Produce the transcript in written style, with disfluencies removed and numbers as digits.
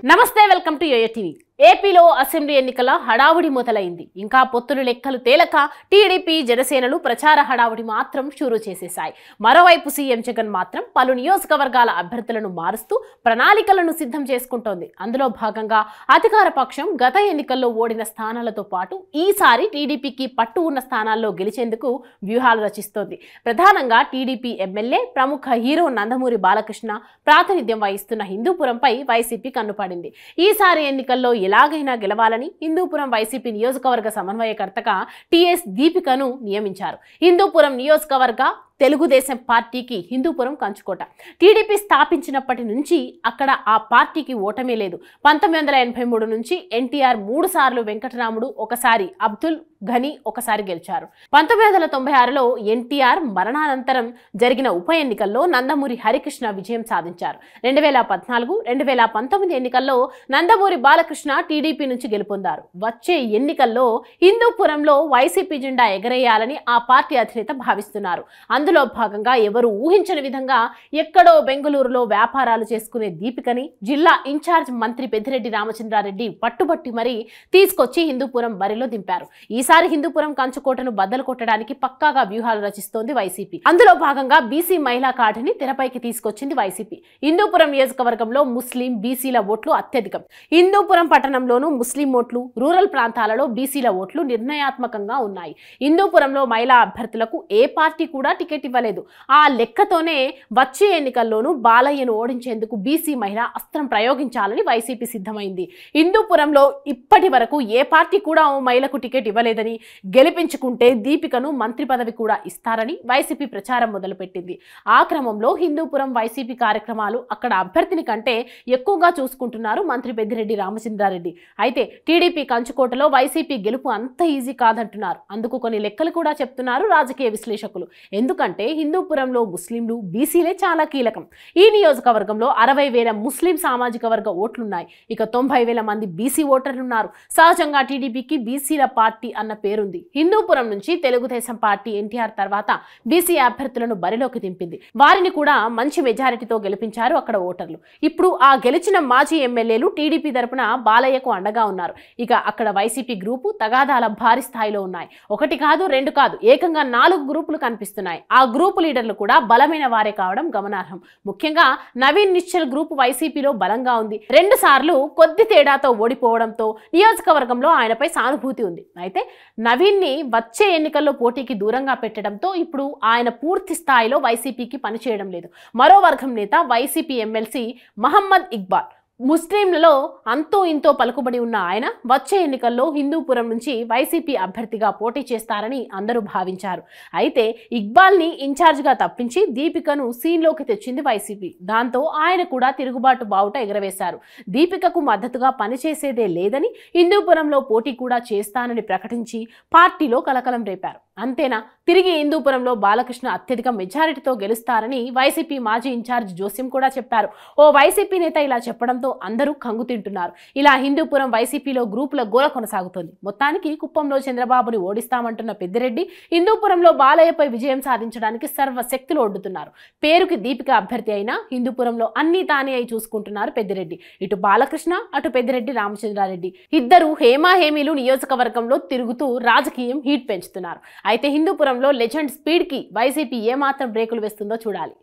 నమస్తే welcome to yo-yo TV. ఏపీలో assembly ఎన్నికల హడావుడి మొదలైంది. ఇంకా పొత్తులు లెక్కలు తేలక టీడీపీ జనసేనలు ప్రచార హడావుడి మాత్రం షురూ చేసేశాయి. మరోవైపు సీఎం జగన్ మాత్రం పలు నియోజకవర్గాల అభ్యర్థులను మారుస్తూ ప్రణాళికలను సిద్ధం చేసుకుంటోంది. అందులో భాగంగా అధికార పక్షం గత ఎన్నికల్లో ఓడిన స్థానాలతో పాటు ఈసారి టీడీపీకి పట్టు ఉన్న స్థానాల్లో గెలిచేందుకు వ్యూహాలు రచిస్తోంది. ప్రధానంగా టీడీపీ ఎమ్మెల్యే ప్రముఖ హీరో నందమూరి బాలకృష్ణ ప్రాతినిధ్యం వహిస్తున్న హిందూపురంపై వైసీపీ కన్నుపడింది. ఈసారి ఎన్నికల్లో ఎలాగైనా గెలవాలని హిందూపురం వైసీపీ నియోజకవర్గ సమన్వయకర్తగా టీఎస్ దీపికను నియమించారు. హిందూపురం నియోజకవర్గ తెలుగుదేశం పార్టీకి హిందూపురం కంచుకోట. టీడీపీ స్థాపించినప్పటి నుంచి అక్కడ ఆ పార్టీకి ఓటమే లేదు. 1983 నుంచి ఎన్టీఆర్ 3 సార్లు, వెంకటరాముడు ఒకసారి, అబ్దుల్ ఘనీ ఒకసారి గెలిచారు. 1996లో ఎన్టీఆర్ మరణానంతరం జరిగిన ఉప ఎన్నికల్లో నందమూరి హరికృష్ణ విజయం సాధించారు. 2014, 2019 ఎన్నికల్లో నందమూరి బాలకృష్ణ టీడీపీ నుంచి గెలుపొందారు. వచ్చే ఎన్నికల్లో హిందూపురంలో వైసీపీ జెండా ఎగరేయాలని ఆ పార్టీ అధినేత భావిస్తున్నారు. అందులో భాగంగా ఎవరు ఊహించని విధంగా ఎక్కడో బెంగళూరులో వ్యాపారాలు చేసుకునే దీపికని జిల్లా ఇన్ఛార్జ్ మంత్రి పెద్దిరెడ్డి రామచంద్రారెడ్డి పట్టుబట్టి మరీ తీసుకొచ్చి హిందూపురం బరిలో దింపారు. ఈసారి హిందూపురం కంచుకోటను బద్దలు కొట్టడానికి పక్కాగా వ్యూహాలు రచిస్తోంది వైసీపీ. అందులో భాగంగా బీసీ మహిళా కార్డుని తెరపైకి తీసుకొచ్చింది వైసీపీ. హిందూపురం నియోజకవర్గంలో ముస్లిం, బీసీల ఓట్లు అత్యధికం. హిందూపురం పట్టణంలోనూ ముస్లిం ఓట్లు, రూరల్ ప్రాంతాలలో బీసీల ఓట్లు నిర్ణయాత్మకంగా ఉన్నాయి. హిందూపురంలో మహిళా అభ్యర్థులకు ఏ పార్టీ కూడా టికెట్ ఇవ్వలేదు. ఆ లెక్కతోనే వచ్చే ఎన్నికల్లోనూ బాలయ్యను ఓడించేందుకు బీసీ మహిళ అస్త్రం ప్రయోగించాలని వైసీపీ సిద్ధమైంది. హిందూపురంలో ఇప్పటి వరకు ఏ పార్టీ కూడా ఓ మహిళకు టికెట్ ఇవ్వలేదని, గెలిపించుకుంటే దీపికను మంత్రి పదవి కూడా ఇస్తారని వైసీపీ ప్రచారం మొదలుపెట్టింది. ఆ క్రమంలో హిందూపురం వైసీపీ కార్యక్రమాలు అక్కడ అభ్యర్థిని కంటే ఎక్కువగా చూసుకుంటున్నారు మంత్రి పెద్దిరెడ్డి రామచంద్రారెడ్డి. అయితే టీడీపీ కంచుకోటలో వైసీపీ గెలుపు అంత ఈజీ కాదంటున్నారు. అందుకు కొన్ని లెక్కలు కూడా చెప్తున్నారు రాజకీయ విశ్లేషకులు. ఎందుకంటే హిందూపురంలో ముస్లింలు, బీసీలే చాలా కీలకం. ఈ నియోజకవర్గంలో 60,000 ముస్లిం సామాజిక వర్గ ఓట్లున్నాయి. ఇక 90,000 మంది బీసీ ఓటర్లున్నారు. సహజంగా టీడీపీకి బీసీల పార్టీ అన్న పేరుంది. హిందూపురం నుంచి తెలుగుదేశం పార్టీ ఎన్టీఆర్ తర్వాత బీసీ అభ్యర్థులను బరిలోకి దింపింది. వారిని కూడా మంచి మెజారిటీతో గెలిపించారు అక్కడ ఓటర్లు. ఇప్పుడు ఆ గెలిచిన మాజీ ఎమ్మెల్యేలు టీడీపీ తరపున బాలయ్యకు అండగా ఉన్నారు. ఇక అక్కడ వైసీపీ గ్రూపు తగాదాల భారీ స్థాయిలో ఉన్నాయి. 1 కాదు, 2 కాదు, ఏకంగా 4 గ్రూపులు కనిపిస్తున్నాయి. ఆ గ్రూపు లీడర్లు కూడా బలమైన వారే కావడం గమనార్హం. ముఖ్యంగా నవీన్ నిశ్చల్ గ్రూప్ వైసీపీలో బలంగా ఉంది. 2 సార్లు కొద్ది తేడాతో ఓడిపోవడంతో నియోజకవర్గంలో ఆయనపై సానుభూతి ఉంది. అయితే నవీన్ ని వచ్చే ఎన్నికల్లో పోటీకి దూరంగా పెట్టడంతో ఇప్పుడు ఆయన పూర్తి స్థాయిలో వైసీపీకి పనిచేయడం లేదు. మరో వర్గం నేత వైసీపీ ఎమ్మెల్సీ మహమ్మద్ ఇక్బాల్. ముస్లింలలో అంతో ఇంతో పలుకుబడి ఉన్న ఆయన వచ్చే ఎన్నికల్లో హిందూపురం నుంచి వైసీపీ అభ్యర్థిగా పోటీ చేస్తారని అందరూ భావించారు. అయితే ఇక్బాల్ని ఇన్ఛార్జ్గా తప్పించి దీపికను సీన్లోకి తెచ్చింది వైసీపీ. దాంతో ఆయన కూడా తిరుగుబాటు బావుట ఎగరవేశారు. దీపికకు మద్దతుగా పనిచేసేదే లేదని, హిందూపురంలో పోటీ కూడా చేస్తానని ప్రకటించి పార్టీలో కలకలం రేపారు. అంతేనా, తిరిగి హిందూపురంలో బాలకృష్ణ అత్యధిక మెజారిటీతో గెలుస్తారని వైసీపీ మాజీ ఇన్ఛార్జ్ జోస్యం కూడా చెప్పారు. ఓ వైసీపీ నేత ఇలా చెప్పడంతో అందరూ కంగు తింటున్నారు. ఇలా హిందూపురం వైసీపీలో గ్రూపుల గోల కొనసాగుతోంది. మొత్తానికి కుప్పంలో చంద్రబాబుని ఓడిస్తామంటున్న పెద్దిరెడ్డి హిందూపురంలో బాలయ్యపై విజయం సాధించడానికి సర్వశక్తులు ఒడ్డుతున్నారు. పేరుకి దీపిక అభ్యర్థి అయినా హిందూపురంలో అన్ని తానే అయి చూసుకుంటున్నారు పెద్దిరెడ్డి. ఇటు బాలకృష్ణ, అటు పెద్దిరెడ్డి రామచంద్రారెడ్డి ఇద్దరు హేమీలు నియోజకవర్గంలో తిరుగుతూ రాజకీయం హీట్ పెంచుతున్నారు. అయితే హిందూపురంలో లెజెండ్ స్పీడ్ కి వైసీపీ ఏమాత్రం బ్రేకులు వేస్తుందో చూడాలి.